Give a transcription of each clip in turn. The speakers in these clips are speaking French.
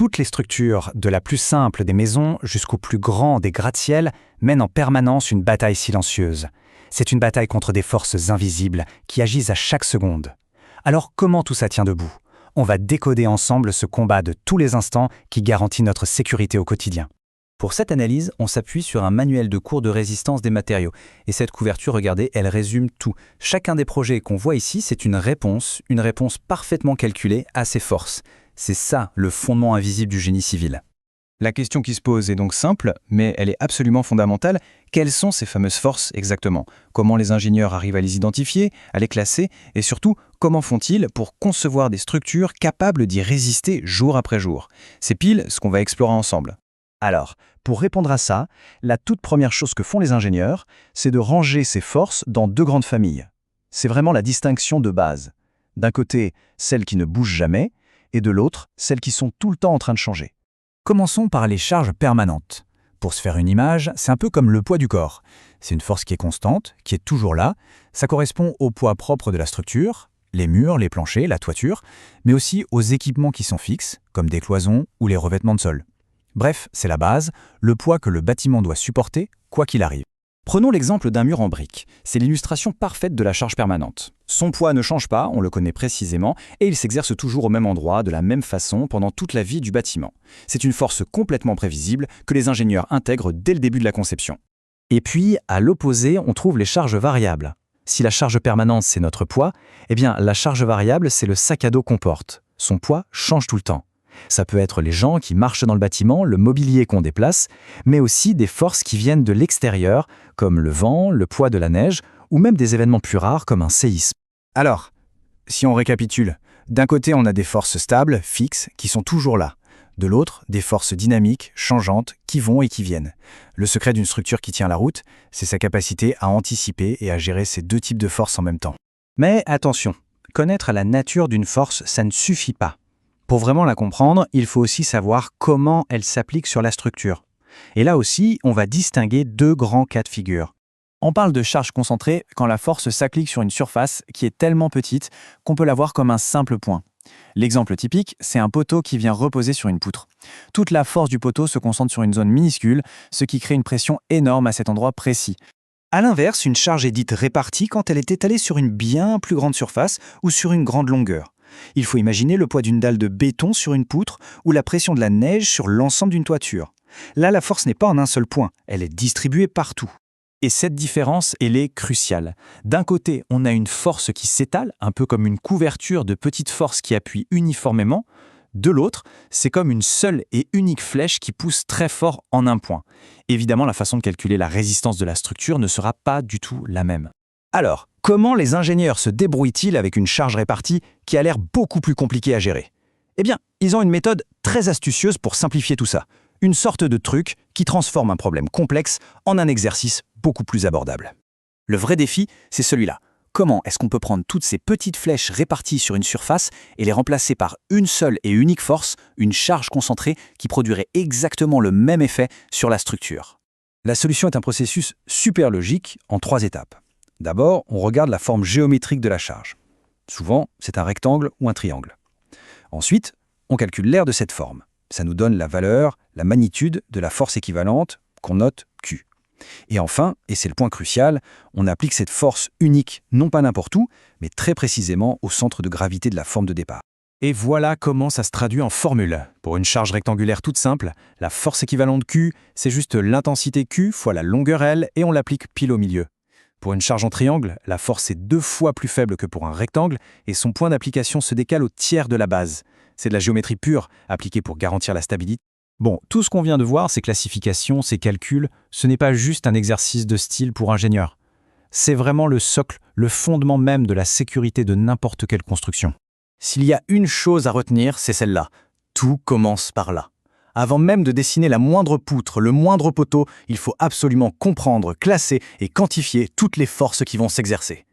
Toutes les structures, de la plus simple des maisons jusqu'au plus grand des gratte-ciel, mènent en permanence une bataille silencieuse. C'est une bataille contre des forces invisibles qui agissent à chaque seconde. Alors comment tout ça tient debout? On va décoder ensemble ce combat de tous les instants qui garantit notre sécurité au quotidien. Pour cette analyse, on s'appuie sur un manuel de cours de résistance des matériaux. Et cette couverture, regardez, elle résume tout. Chacun des projets qu'on voit ici, c'est une réponse parfaitement calculée à ces forces. C'est ça, le fondement invisible du génie civil. La question qui se pose est donc simple, mais elle est absolument fondamentale. Quelles sont ces fameuses forces exactement? Comment les ingénieurs arrivent à les identifier, à les classer? Et surtout, comment font-ils pour concevoir des structures capables d'y résister jour après jour? C'est pile ce qu'on va explorer ensemble. Alors, pour répondre à ça, la toute première chose que font les ingénieurs, c'est de ranger ces forces dans deux grandes familles. C'est vraiment la distinction de base. D'un côté, celles qui ne bougent jamais, et de l'autre, celles qui sont tout le temps en train de changer. Commençons par les charges permanentes. Pour se faire une image, c'est un peu comme le poids du corps. C'est une force qui est constante, qui est toujours là. Ça correspond au poids propre de la structure, les murs, les planchers, la toiture, mais aussi aux équipements qui sont fixes, comme des cloisons ou les revêtements de sol. Bref, c'est la base, le poids que le bâtiment doit supporter, quoi qu'il arrive. Prenons l'exemple d'un mur en briques. C'est l'illustration parfaite de la charge permanente. Son poids ne change pas, on le connaît précisément, et il s'exerce toujours au même endroit, de la même façon, pendant toute la vie du bâtiment. C'est une force complètement prévisible que les ingénieurs intègrent dès le début de la conception. Et puis, à l'opposé, on trouve les charges variables. Si la charge permanente, c'est notre poids, eh bien, la charge variable, c'est le sac à dos qu'on porte. Son poids change tout le temps. Ça peut être les gens qui marchent dans le bâtiment, le mobilier qu'on déplace, mais aussi des forces qui viennent de l'extérieur, comme le vent, le poids de la neige, ou même des événements plus rares comme un séisme. Alors, si on récapitule, d'un côté on a des forces stables, fixes, qui sont toujours là. De l'autre, des forces dynamiques, changeantes, qui vont et qui viennent. Le secret d'une structure qui tient la route, c'est sa capacité à anticiper et à gérer ces deux types de forces en même temps. Mais attention, connaître la nature d'une force, ça ne suffit pas. Pour vraiment la comprendre, il faut aussi savoir comment elle s'applique sur la structure. Et là aussi, on va distinguer deux grands cas de figure. On parle de charge concentrée quand la force s'applique sur une surface qui est tellement petite qu'on peut la voir comme un simple point. L'exemple typique, c'est un poteau qui vient reposer sur une poutre. Toute la force du poteau se concentre sur une zone minuscule, ce qui crée une pression énorme à cet endroit précis. A l'inverse, une charge est dite répartie quand elle est étalée sur une bien plus grande surface ou sur une grande longueur. Il faut imaginer le poids d'une dalle de béton sur une poutre ou la pression de la neige sur l'ensemble d'une toiture. Là, la force n'est pas en un seul point, elle est distribuée partout. Et cette différence, elle est cruciale. D'un côté, on a une force qui s'étale, un peu comme une couverture de petites forces qui appuient uniformément. De l'autre, c'est comme une seule et unique flèche qui pousse très fort en un point. Évidemment, la façon de calculer la résistance de la structure ne sera pas du tout la même. Alors, comment les ingénieurs se débrouillent-ils avec une charge répartie qui a l'air beaucoup plus compliquée à gérer? Eh bien, ils ont une méthode très astucieuse pour simplifier tout ça. Une sorte de truc qui transforme un problème complexe en un exercice beaucoup plus abordable. Le vrai défi, c'est celui-là. Comment est-ce qu'on peut prendre toutes ces petites flèches réparties sur une surface et les remplacer par une seule et unique force, une charge concentrée qui produirait exactement le même effet sur la structure? La solution est un processus super logique en 3 étapes. D'abord, on regarde la forme géométrique de la charge. Souvent, c'est un rectangle ou un triangle. Ensuite, on calcule l'aire de cette forme. Ça nous donne la valeur, la magnitude de la force équivalente qu'on note Q. Et enfin, et c'est le point crucial, on applique cette force unique, non pas n'importe où, mais très précisément au centre de gravité de la forme de départ. Et voilà comment ça se traduit en formule. Pour une charge rectangulaire toute simple, la force équivalente Q, c'est juste l'intensité Q fois la longueur L et on l'applique pile au milieu. Pour une charge en triangle, la force est 2 fois plus faible que pour un rectangle et son point d'application se décale au tiers de la base. C'est de la géométrie pure, appliquée pour garantir la stabilité. Bon, tout ce qu'on vient de voir, ces classifications, ces calculs, ce n'est pas juste un exercice de style pour ingénieurs. C'est vraiment le socle, le fondement même de la sécurité de n'importe quelle construction. S'il y a une chose à retenir, c'est celle-là. Tout commence par là. Avant même de dessiner la moindre poutre, le moindre poteau, il faut absolument comprendre, classer et quantifier toutes les forces qui vont s'exercer.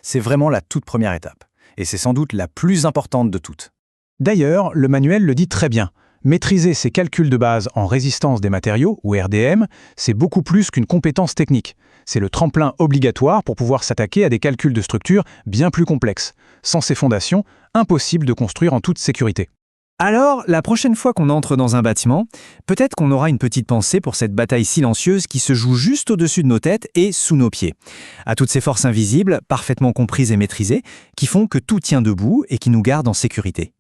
C'est vraiment la toute première étape. Et c'est sans doute la plus importante de toutes. D'ailleurs, le manuel le dit très bien. Maîtriser ces calculs de base en résistance des matériaux, ou RDM, c'est beaucoup plus qu'une compétence technique. C'est le tremplin obligatoire pour pouvoir s'attaquer à des calculs de structure bien plus complexes. Sans ces fondations, impossible de construire en toute sécurité. Alors, la prochaine fois qu'on entre dans un bâtiment, peut-être qu'on aura une petite pensée pour cette bataille silencieuse qui se joue juste au-dessus de nos têtes et sous nos pieds. À toutes ces forces invisibles, parfaitement comprises et maîtrisées, qui font que tout tient debout et qui nous gardent en sécurité.